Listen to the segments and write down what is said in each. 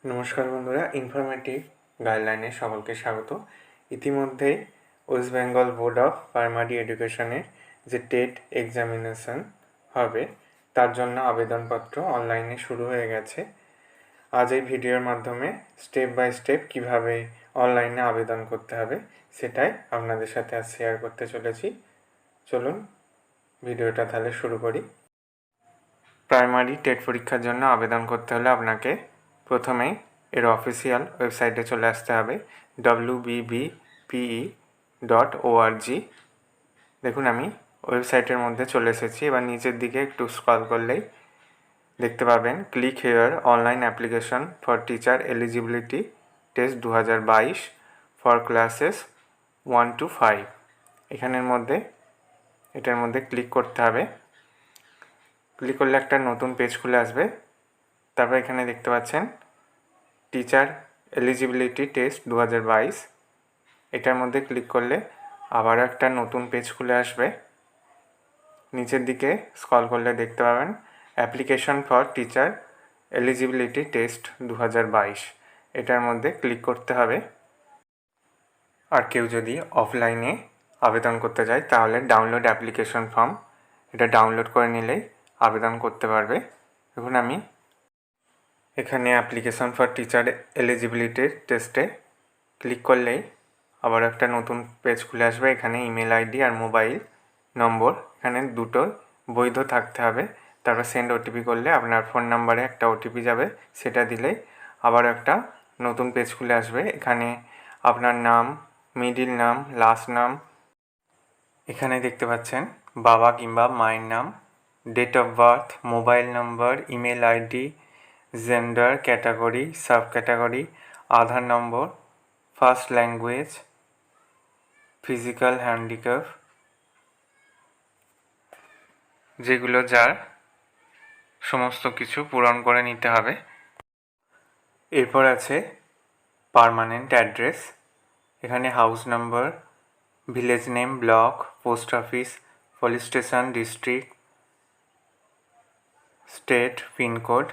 নমস্কার বন্ধুরা, ইনফরমেটিভ গাইডলাইনে সকলকে স্বাগত। ইতিমধ্যেই West Bengal board of primary এডুকেশনের যে টেট এক্সামিনেশন হবে তার জন্য আবেদনপত্র অনলাইনে শুরু হয়ে গেছে। আজ এই ভিডিওর মাধ্যমে স্টেপ বাই স্টেপ কিভাবে অনলাইনে আবেদন করতে হবে সেটাই আপনাদের সাথে আজ শেয়ার করতে চলেছি। চলুন ভিডিওটা তাহলে শুরু করি। প্রাইমারি টেট পরীক্ষার জন্য আবেদন করতে হলে আপনাকে প্রথমেই এর অফিসিয়াল ওয়েবসাইটে চলে আসতে হবে wbbpe.org। দেখুন আমি ওয়েবসাইটের মধ্যে চলে এসেছি। এবার নিচের দিকে একটু স্ক্রল করলেই দেখতে পাবেন click here online application for teacher eligibility test 2022 for classes 1 to 5। এটার মধ্যে ক্লিক করতে হবে। ক্লিক করলে একটা নতুন পেজ খুলে আসবে। তারপর এখানে দেখতে পাচ্ছেন টিচার এলিজিবিলিটি টেস্ট 2022। এটার মধ্যে ক্লিক করলে আবার একটা নতুন পেজ খুলে আসবে। নিচের দিকে স্ক্রল করলে দেখতে পাবেন application for teacher eligibility test 2022। এটার মধ্যে ক্লিক করতে হবে। আর কেউ যদি অফলাইনে আবেদন করতে চায় তাহলে ডাউনলোড অ্যাপ্লিকেশন ফর্ম, এটা ডাউনলোড করে নিলেই আবেদন করতে পারবে। দেখুন আমি এখানে অ্যাপ্লিকেশন ফর টিচার এলিজিবিলিটির টেস্টে ক্লিক করলেই আবার একটা নতুন পেজ খুলে আসবে। এখানে ইমেল আইডি আর মোবাইল নম্বর এখানে দুটো বৈধ থাকতে হবে। তারপর সেন্ড ওটিপি করলে আপনার ফোন নাম্বারে একটা ওটিপি যাবে, সেটা দিলেই আবার একটা নতুন পেজ খুলে আসবে। এখানে আপনার নাম, মিডিল নাম, লাস্ট নাম, এখানে দেখতে পাচ্ছেন বাবা কিংবা মায়ের নাম, date of birth, mobile number, email ID, gender, category, sub category, Aadhaar number, first language, physical handicap, যেগুলো যার সমস্ত কিছু পূরণ করে নিতে হবে। এরপর আছে পার্মানেন্ট অ্যাড্রেস। এখানে house number, village name, block, post office, police station, district, state, pin code,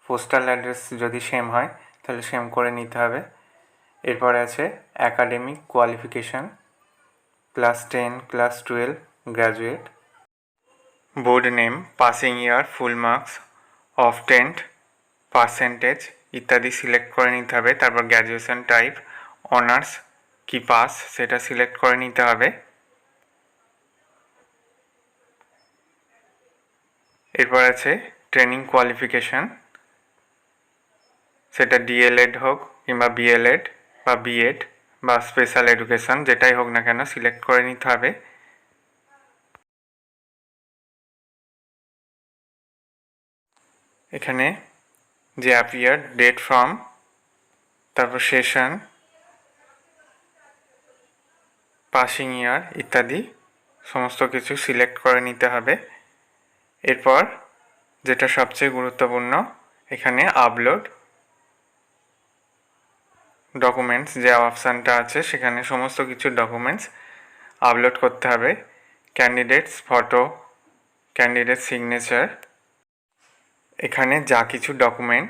postal address যদি সেম হয় তাহলে সেম করে নিতে হবে। এরপর আছে academic qualification, class 10, class 12, graduate, board name, passing year, full marks of 10th, percentage ইত্যাদি সিলেক্ট করে নিতে হবে। তারপর গ্র্যাজুয়েশন টাইপ, অনার্স কি পাস সেটা সিলেক্ট করে নিতে হবে। এরপর আছে ট্রেনিং কোয়ালিফিকেশান, সেটা ডিএলএড হোক কিংবা বিএলএড বা বিএড বা স্পেশাল এডুকেশান, যেটাই হোক না কেন সিলেক্ট করে নিতে হবে। এখানে যে অ্যাপিয়ার, ডেট ফ্রম, তারপর সেশন, পাসিং ইয়ার ইত্যাদি সমস্ত কিছু সিলেক্ট করে নিতে হবে। এরপর যেটা সবচেয়ে গুরুত্বপূর্ণ, এখানে আপলোড ডকুমেন্টস যে অপশানটা আছে সেখানে সমস্ত কিছু ডকুমেন্টস আপলোড করতে হবে। ক্যান্ডিডেটস ফটো, ক্যান্ডিডেট সিগনেচার, এখানে যা কিছু ডকুমেন্ট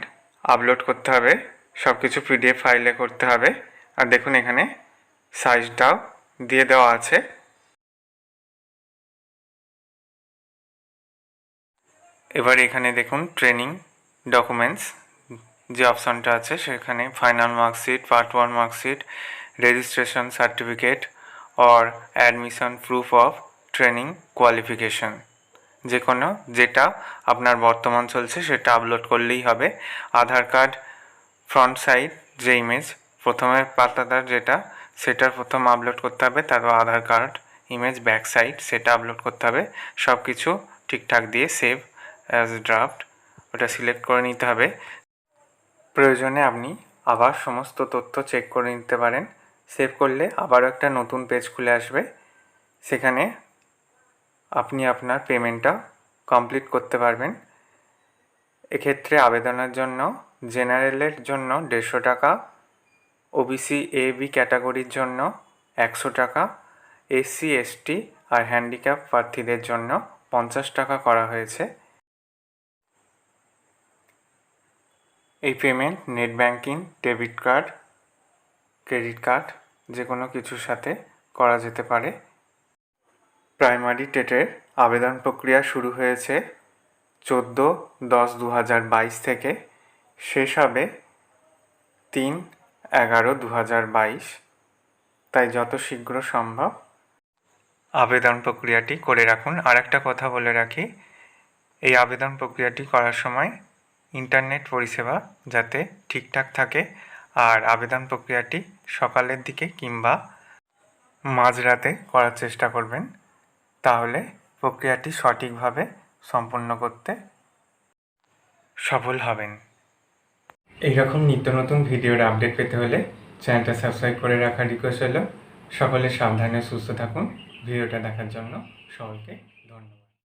আপলোড করতে হবে সব কিছু পিডিএফ ফাইলে করতে হবে। আর দেখুন এখানে সাইজটাও দিয়ে দেওয়া আছে। এবার এখানে দেখুন ট্রেনিং ডকুমেন্টস যে অপশানটা আছে সেখানে final marksheet, part 1 marksheet, registration certificate or admission proof of training qualification, যে কোনো যেটা আপনার বর্তমান চলছে সেটা আপলোড করলেই হবে। আধার কার্ড ফ্রন্ট সাইড যে ইমেজ প্রথমের পাতাটার যেটা সেটার প্রথম আপলোড করতে হবে, তারপর আধার কার্ড ইমেজ ব্যাক সাইড সেটা আপলোড করতে হবে। সব কিছু ঠিকঠাক দিয়ে সেভ অ্যাজ ড্রাফট ওটা সিলেক্ট করে নিতে হবে। প্রয়োজনে আপনি আবার সমস্ত তথ্য চেক করে নিতে পারেন। সেভ করলে আবারও একটা নতুন পেজ খুলে আসবে, সেখানে আপনি আপনার পেমেন্টটা কমপ্লিট করতে পারবেন। এক্ষেত্রে আবেদনের জন্য জেনারেলের জন্য 150 টাকা, ওবিসি এ বি ক্যাটাগরির জন্য 100 টাকা, এসসি এসটি আর হ্যান্ডিক্যাপ প্রার্থীদের জন্য 50 টাকা করা হয়েছে। এই payment net banking, debit card, credit card যে কোনো কিছুর সাথে করা যেতে পারে। প্রাইমারি টেটের আবেদন প্রক্রিয়া শুরু হয়েছে 14/10/2022 থেকে, শেষ হবে 3/11/2022। তাই যত শীঘ্র সম্ভব আবেদন প্রক্রিয়াটি করে রাখুন। আর একটা কথা বলে রাখি, এই আবেদন প্রক্রিয়াটি করার সময় ইন্টারনেট পরিষেবা যাতে ঠিকঠাক থাকে, আর আবেদন প্রক্রিয়াটি সকালের দিকে কিংবা মাঝরাতে করার চেষ্টা করবেন, তাহলে প্রক্রিয়াটি সঠিকভাবে সম্পন্ন করতে সফল হবেন। এইরকম নিত্য নতুন ভিডিওর আপডেট পেতে হলে চ্যানেলটা সাবস্ক্রাইব করে রাখার রিকোয়েস্ট হলো। সকলে সাবধানে সুস্থ থাকুন। ভিডিওটা দেখার জন্য সকলকে